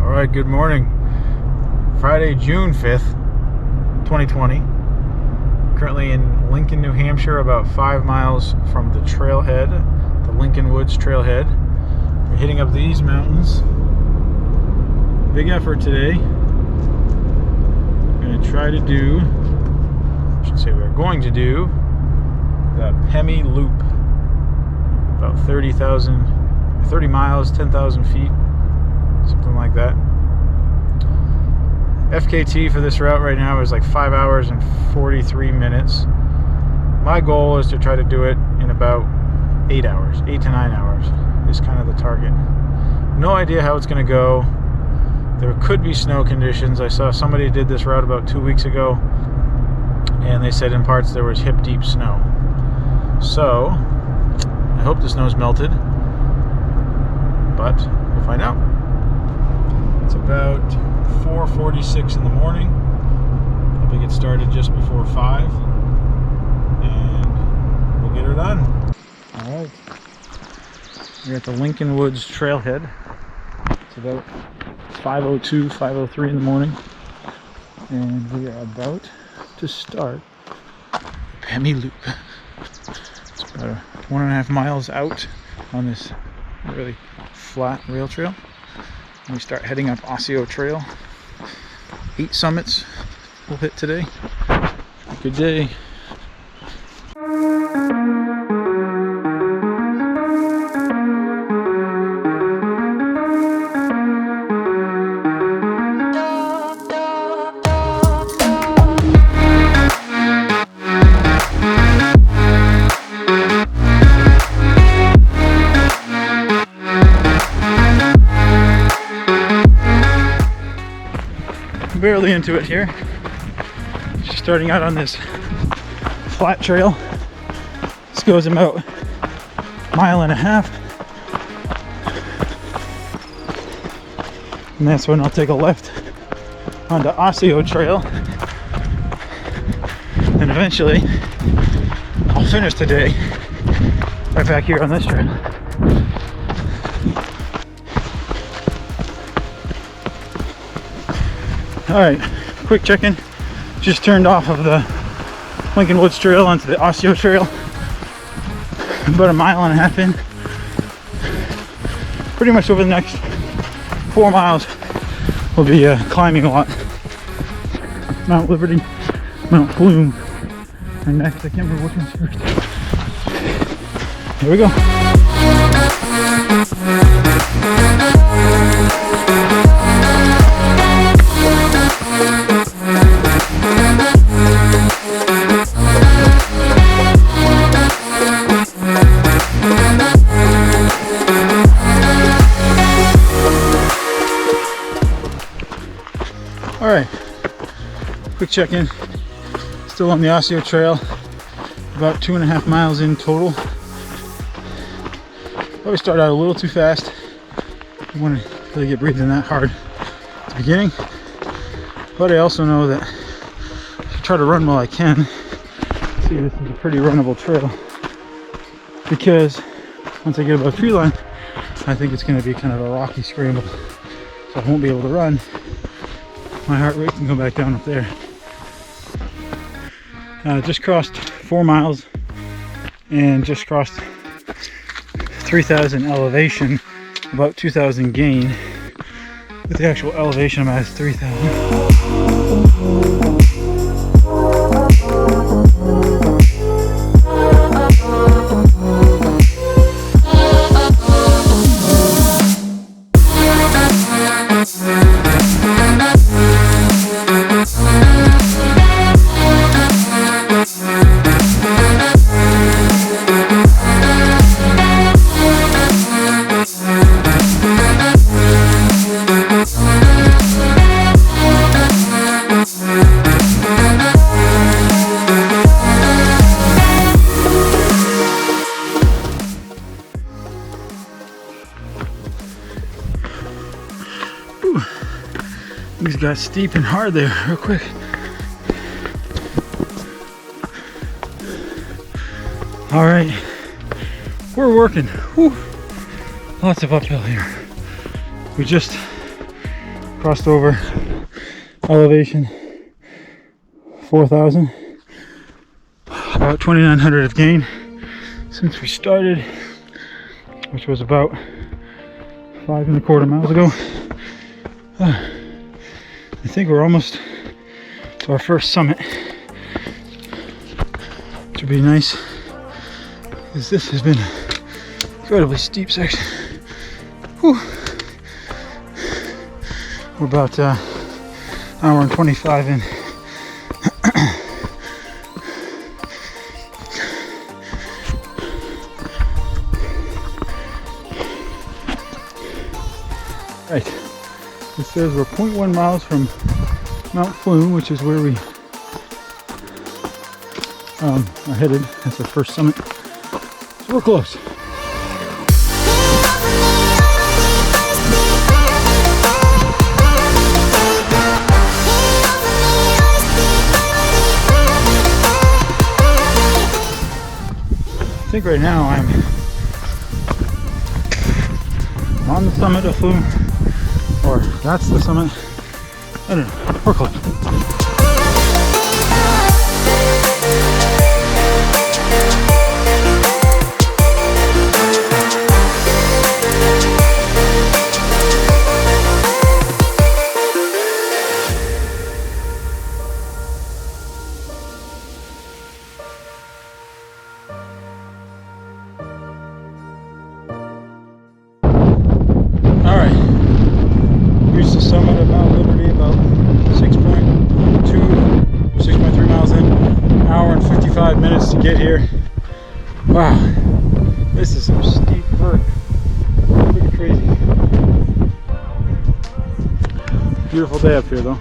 Alright, good morning. Friday, June 5th, 2020. Currently in Lincoln, New Hampshire, about 5 miles from the Trailhead, the Lincoln Woods Trailhead. We're hitting up these mountains. Big effort today. We're going to try to do, I should say we're going to do, the Pemi Loop. About 30 miles, 10,000 feet, something like that. FKT for this route right now is like 5 hours and 43 minutes. My goal is to try to do it in about 8 hours, 8 to 9 hours is kind of the target. No idea how it's going to go. There could be snow conditions. I saw somebody did this route about 2 weeks ago, and they said in parts there was hip deep snow. So I hope the snow's melted, but we'll find out. It's about 4:46 in the morning. Probably get started just before 5, and we'll get her done. All right, we're at the Lincoln Woods Trailhead. It's about 5:02, 5:03 in the morning, and we are about to start the Pemi Loop. It's about 1.5 miles out on this really flat rail trail. We start heading up Osseo Trail. 8 summits we'll hit today. Good day. Barely into it here. Just starting out on this flat trail. This goes about 1.5 miles, and that's when I'll take a left onto Osseo Trail, and eventually I'll finish today right back here on this trail. Alright, quick check-in. Just turned off of the Lincoln Woods Trail onto the Osseo Trail. About 1.5 miles in. Pretty much over the next 4 miles we'll be climbing a lot. Mount Liberty, Mount Plume, and next I can't remember which one's first. Here we go. Alright, quick check-in. Still on the Osseo Trail, about 2.5 miles in total. Probably started out a little too fast. I want to really get breathing that hard at the beginning. But I also know that if I try to run while I can, see, this is a pretty runnable trail. Because once I get above tree line, I think it's going to be kind of a rocky scramble. So I won't be able to run. My heart rate can go back down up there. Just crossed 4 miles and just crossed 3,000 elevation, about 2,000 gain. With the actual elevation I'm at is 3,000. These got steep and hard there real quick. All right, we're working. Whew. Lots of uphill here. We just crossed over elevation 4,000, about 2,900 of gain since we started, which was about 5¼ miles ago. I think we're almost to our first summit, which would be nice because this has been an incredibly steep section. Whew. We're about an hour and 25 in. Right, it says we're 0.1 miles from Mount Flume, which is where we are headed. That's our first summit, so we're close. I think right now I'm on the summit of Flume, or that's the summit. I don't know. We're close. Summit of Mount Liberty, about 6.3 miles in, hour and 55 minutes to get here. Wow, this is some steep vert, pretty crazy. Beautiful day up here though.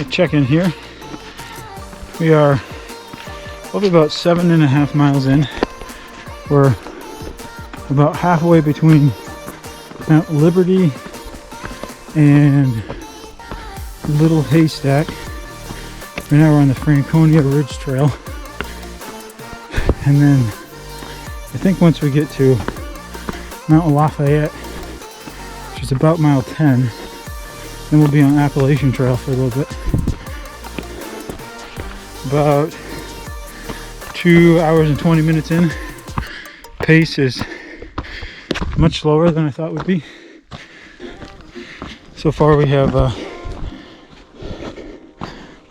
Check in here. We are probably about 7.5 miles in. We're about halfway between Mount Liberty and Little Haystack. Right now we're on the Franconia Ridge Trail. And then I think once we get to Mount Lafayette, which is about mile 10, then we'll be on Appalachian Trail for a little bit. About 2 hours and 20 minutes in. Pace is much slower than I thought it would be. So far we have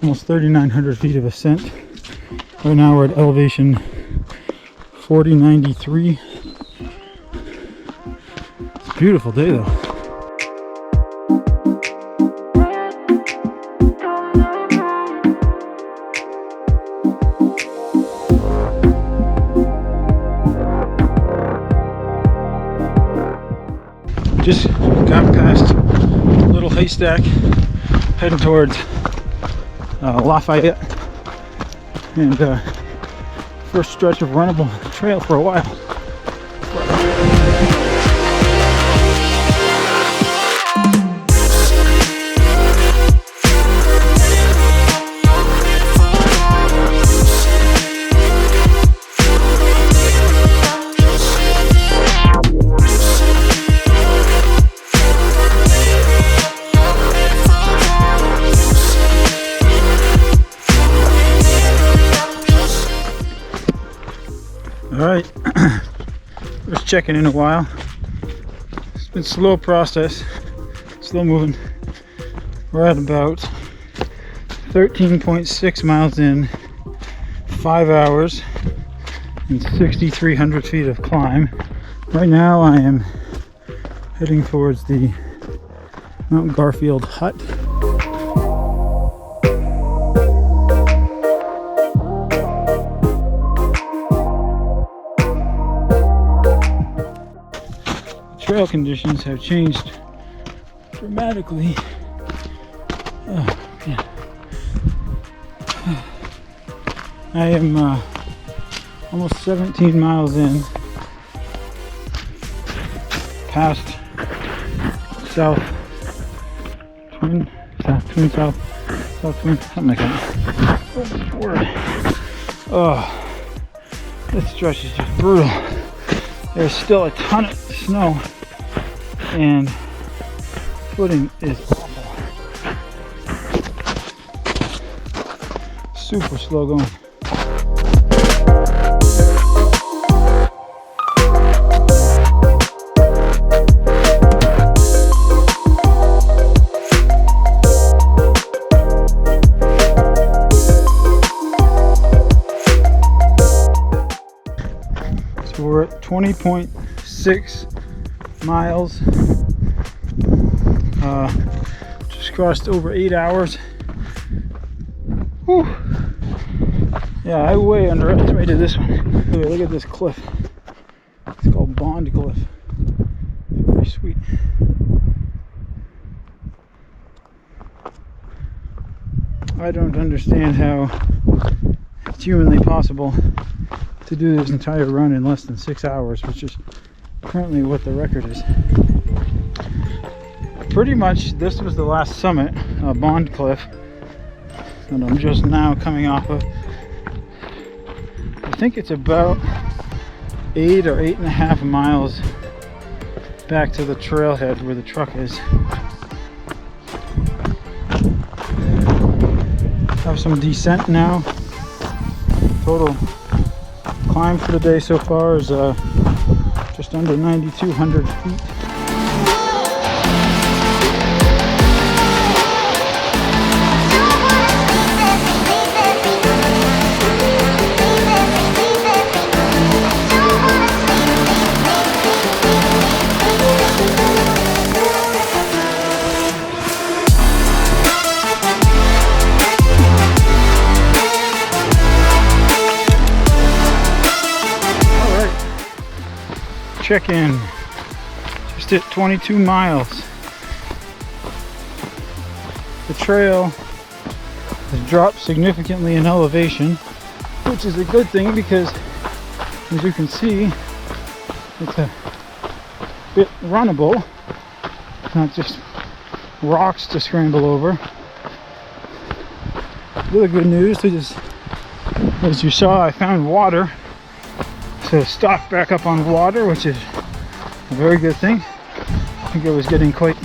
almost 3,900 feet of ascent. Right now we're at elevation 4093. It's a beautiful day though. Just got past Little Haystack, heading towards Lafayette, and first stretch of runnable trail for a while. Alright, just checking in a while. It's been a slow process, slow moving. We're at about 13.6 miles in, 5 hours, and 6,300 feet of climb. Right now I am heading towards the Mount Garfield Hut. Trail conditions have changed dramatically. Oh, yeah. I am Almost 17 miles in, past South Twin, South Twin, something like that. Oh, word. Oh, this stretch is just brutal. There's still a ton of snow, and footing is awful. Super slow going. So we're at 20.6 miles. Just crossed over 8 hours. Whew. Yeah, I way underestimated this one. Here, look at this cliff. It's called Bond Cliff. Very sweet. I don't understand how it's humanly possible to do this entire run in less than 6 hours, which is currently what the record is. Pretty much this was the last summit, Bond Cliff, that I'm just now coming off of. I think it's about 8 or 8.5 miles back to the trailhead where the truck is. Have some descent now. Total climb for the day so far is just under 9,200 feet. Check in, just at 22 miles. The trail has dropped significantly in elevation, which is a good thing because, as you can see, it's a bit runnable, not just rocks to scramble over. The other good news is, as you saw, I found water. So stock back up on water, which is a very good thing. I think I was getting quite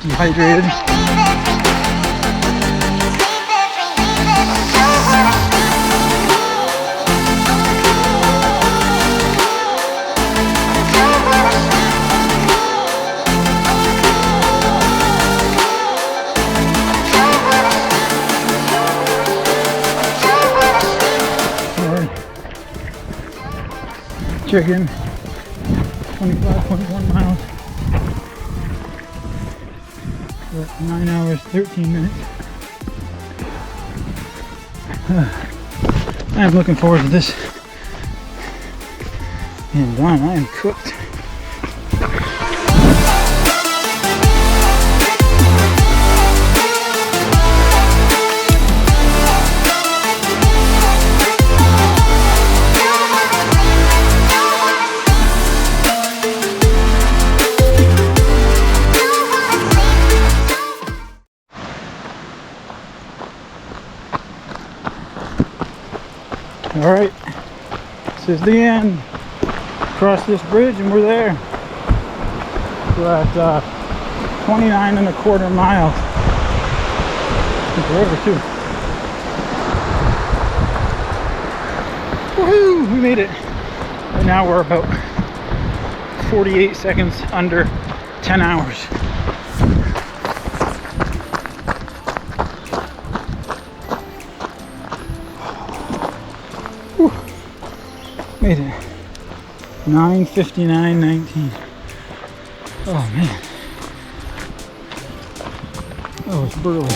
dehydrated. Check in, 25.1 miles. We're at 9 hours, 13 minutes. I'm looking forward to this being done. I am cooked. Alright, this is the end. Cross this bridge and we're there. We're at 29.25 miles. I think we're over too. Woohoo! We made it. Right now we're about 48 seconds under 10 hours. Made it. 9:59:19. Oh man. Oh, it's brutal.